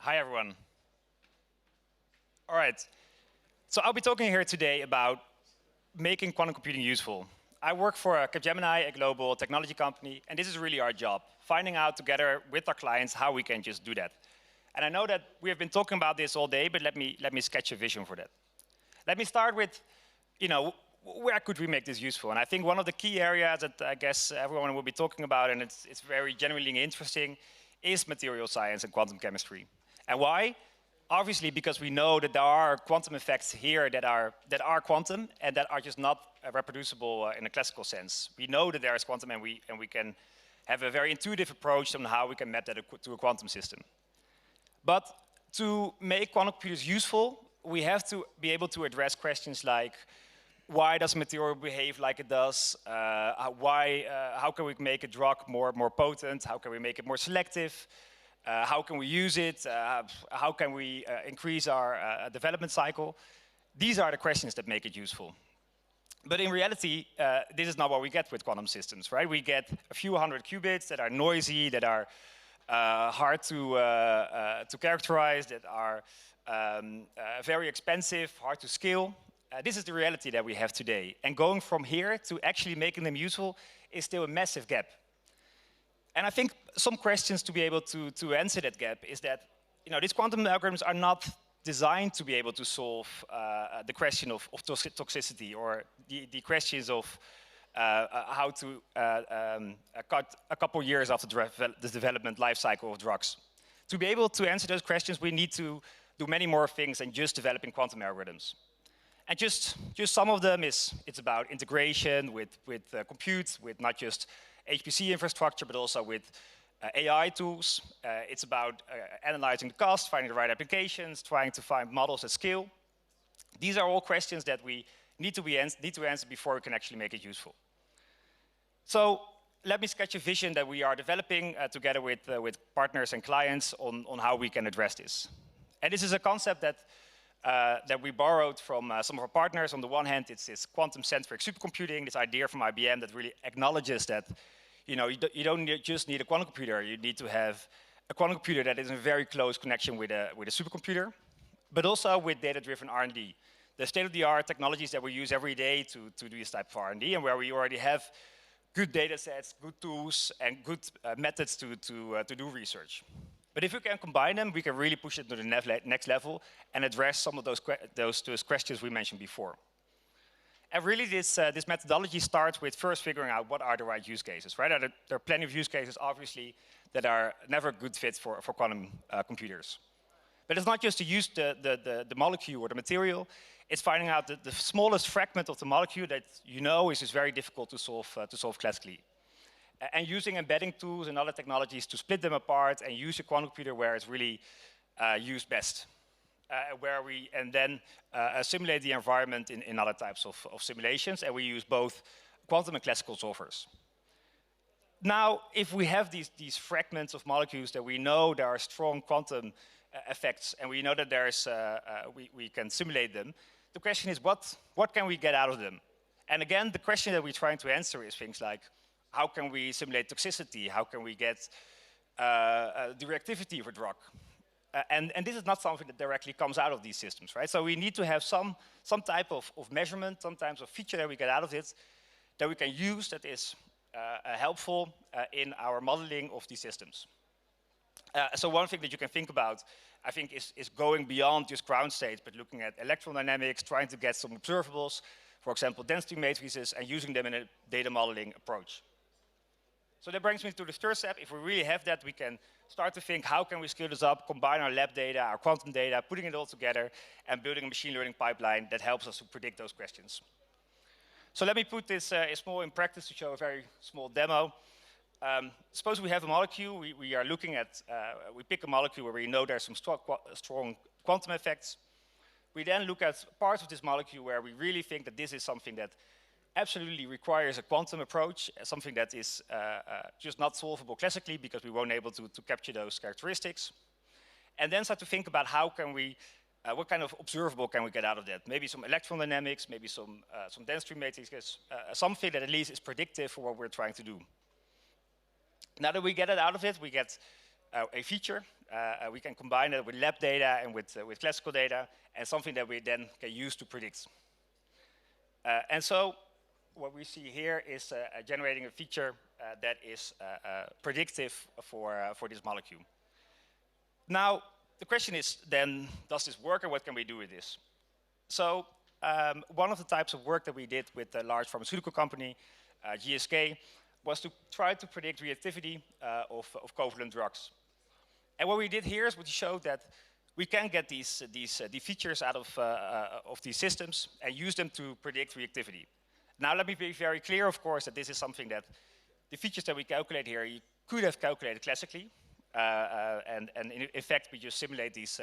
Hi, everyone. All right. So I'll be talking here today about making quantum computing useful. I work for Capgemini, a global technology company, and this is really our job, finding out together with our clients how we can just do that. And I know that we have been talking about this all day, but let me sketch a vision for that. Let me start with, where could we make this useful? And I think one of the key areas that I guess everyone will be talking about, and it's very genuinely interesting, is material science and quantum chemistry. And why? Obviously, because we know that there are quantum effects here that are quantum and that are just not reproducible in a classical sense. We know that there is quantum, and we can have a very intuitive approach on how we can map that to a quantum system. But to make quantum computers useful, we have to be able to address questions like, why does material behave like it does? How can we make a drug more potent? How can we make it more selective? How can we use it? How can we increase our development cycle? These are the questions that make it useful. But in reality, this is not what we get with quantum systems, right? We get a few hundred qubits that are noisy, that are hard to characterize, that are very expensive, hard to scale. This is the reality that we have today. And going from here to actually making them useful is still a massive gap. And I think some questions to be able to answer that gap is that, these quantum algorithms are not designed to be able to solve the question of toxicity or the questions of how to cut a couple years after the development life cycle of drugs. To be able to answer those questions, we need to do many more things than just developing quantum algorithms. And just some of them it's about integration with compute, with not just HPC infrastructure, but also with AI tools. It's about analyzing the cost, finding the right applications, trying to find models at scale. These are all questions that we need to answer before we can actually make it useful. So let me sketch a vision that we are developing together with partners and clients on how we can address this. And this is a concept that we borrowed from some of our partners. On the one hand, it's this quantum-centric supercomputing, this idea from IBM that really acknowledges that you don't just need a quantum computer. You need to have a quantum computer that is in very close connection with a supercomputer, but also with data-driven R&D. The state-of-the-art technologies that we use every day to do this type of R&D, and where we already have good data sets, good tools, and good methods to do research. But if we can combine them, we can really push it to the next level and address some of those questions we mentioned before. And really, this methodology starts with first figuring out what are the right use cases, right? There are plenty of use cases, obviously, that are never a good fit for quantum computers. But it's not just to use the molecule or the material, it's finding out the smallest fragment of the molecule that is just very difficult to solve classically. And using embedding tools and other technologies to split them apart and use a quantum computer where it's really used best. And then simulate the environment in other types of simulations, and we use both quantum and classical solvers. Now, if we have these fragments of molecules that we know there are strong quantum effects, and we know that we can simulate them, the question is, what can we get out of them? And again, the question that we're trying to answer is things like, how can we simulate toxicity? How can we get the reactivity of a drug? And this is not something that directly comes out of these systems, right? So we need to have some type of measurement, some type of feature that we get out of it that we can use that is helpful in our modeling of these systems. So one thing that you can think about, I think, is going beyond just ground states, but looking at electron dynamics, trying to get some observables, for example, density matrices, and using them in a data modeling approach. So that brings me to the third step. If we really have that, we can start to think, how can we scale this up, combine our lab data, our quantum data, putting it all together, and building a machine learning pipeline that helps us to predict those questions. So let me put this small in practice to show a very small demo. Suppose we have a molecule. We are looking at, we pick a molecule where we know there's some strong quantum effects. We then look at parts of this molecule where we really think that this is something that absolutely requires a quantum approach, something that is just not solvable classically because we won't be able to capture those characteristics. And then start to think about how can we, what kind of observable can we get out of that? Maybe some electron dynamics, maybe some density matrices, something that at least is predictive for what we're trying to do. Now that we get it out of it, we get a feature. We can combine it with lab data and with classical data, and something that we then can use to predict. And so what we see here is generating a feature that is predictive for this molecule. Now, the question is then, does this work and what can we do with this? So one of the types of work that we did with a large pharmaceutical company, GSK, was to try to predict reactivity of covalent drugs. And what we did here is we showed that we can get these features out of these systems and use them to predict reactivity. Now let me be very clear, of course, that this is something that the features that we calculate here, you could have calculated classically. And in fact, we just simulate these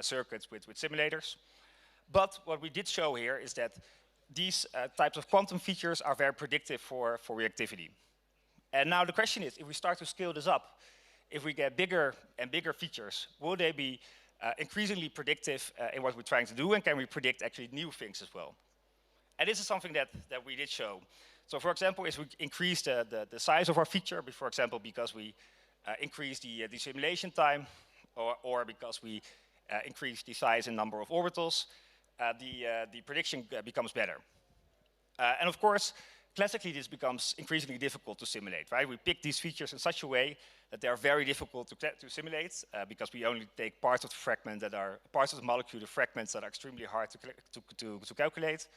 circuits with simulators. But what we did show here is that these types of quantum features are very predictive for reactivity. And now the question is, if we start to scale this up, if we get bigger and bigger features, will they be increasingly predictive in what we're trying to do, and can we predict actually new things as well? And this is something that we did show. So for example, if we increase the size of our feature, for example, because we increase the simulation time, or because we increase the size and number of orbitals, the prediction becomes better. And of course, classically, this becomes increasingly difficult to simulate, right? We pick these features in such a way that they are very difficult to simulate because we only take parts of the fragment that are parts of the molecule, the fragments that are extremely hard to calculate.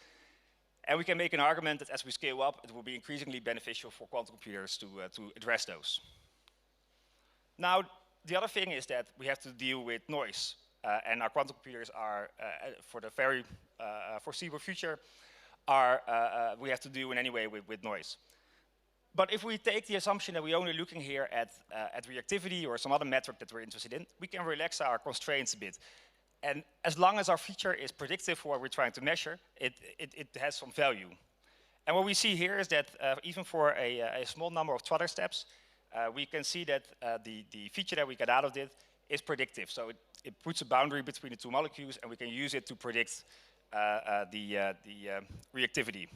And we can make an argument that as we scale up, it will be increasingly beneficial for quantum computers to address those. Now, the other thing is that we have to deal with noise. And our quantum computers are, for the very foreseeable future, we have to deal in any way with noise. But if we take the assumption that we're only looking here at reactivity or some other metric that we're interested in, we can relax our constraints a bit. And as long as our feature is predictive for what we're trying to measure, it has some value. And what we see here is that even for a small number of Trotter steps, we can see that the feature that we get out of it is predictive. So it puts a boundary between the two molecules, and we can use it to predict the reactivity.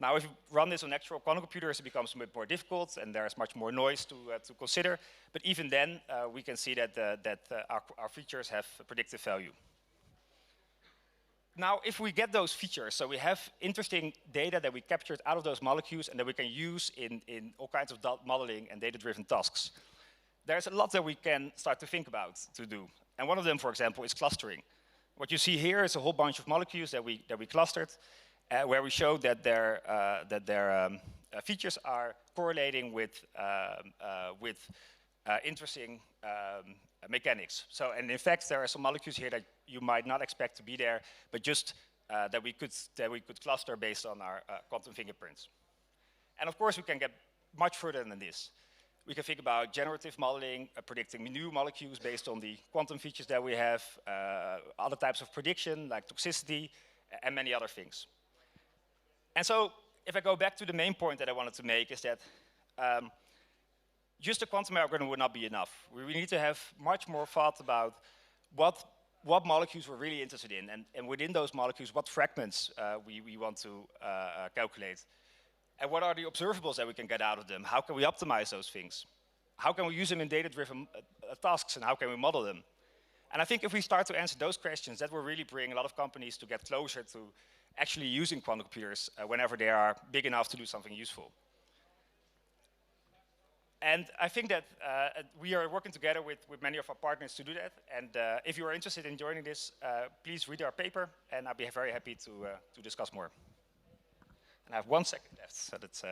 Now, if you run this on actual quantum computers, it becomes a bit more difficult, and there's much more noise to consider. But even then, we can see that, our features have predictive value. Now, if we get those features, so we have interesting data that we captured out of those molecules and that we can use in all kinds of modeling and data-driven tasks, there's a lot that we can start to think about to do. And one of them, for example, is clustering. What you see here is a whole bunch of molecules that we clustered, where we showed that their features are correlating with interesting mechanics. So, and in fact, there are some molecules here that you might not expect to be there, but just that we could cluster based on our quantum fingerprints. And of course, we can get much further than this. We can think about generative modeling, predicting new molecules based on the quantum features that we have, other types of prediction like toxicity, and many other things. And so, if I go back to the main point that I wanted to make, is that just a quantum algorithm would not be enough. We need to have much more thought about what molecules we're really interested in, and within those molecules, what fragments we want to calculate. And what are the observables that we can get out of them? How can we optimize those things? How can we use them in data-driven tasks, and how can we model them? And I think if we start to answer those questions, that will really bring a lot of companies to get closer to actually using quantum computers whenever they are big enough to do something useful. And I think that we are working together with many of our partners to do that. And if you are interested in joining this, please read our paper, and I'll be very happy to discuss more. And I have 1 second left, so that's...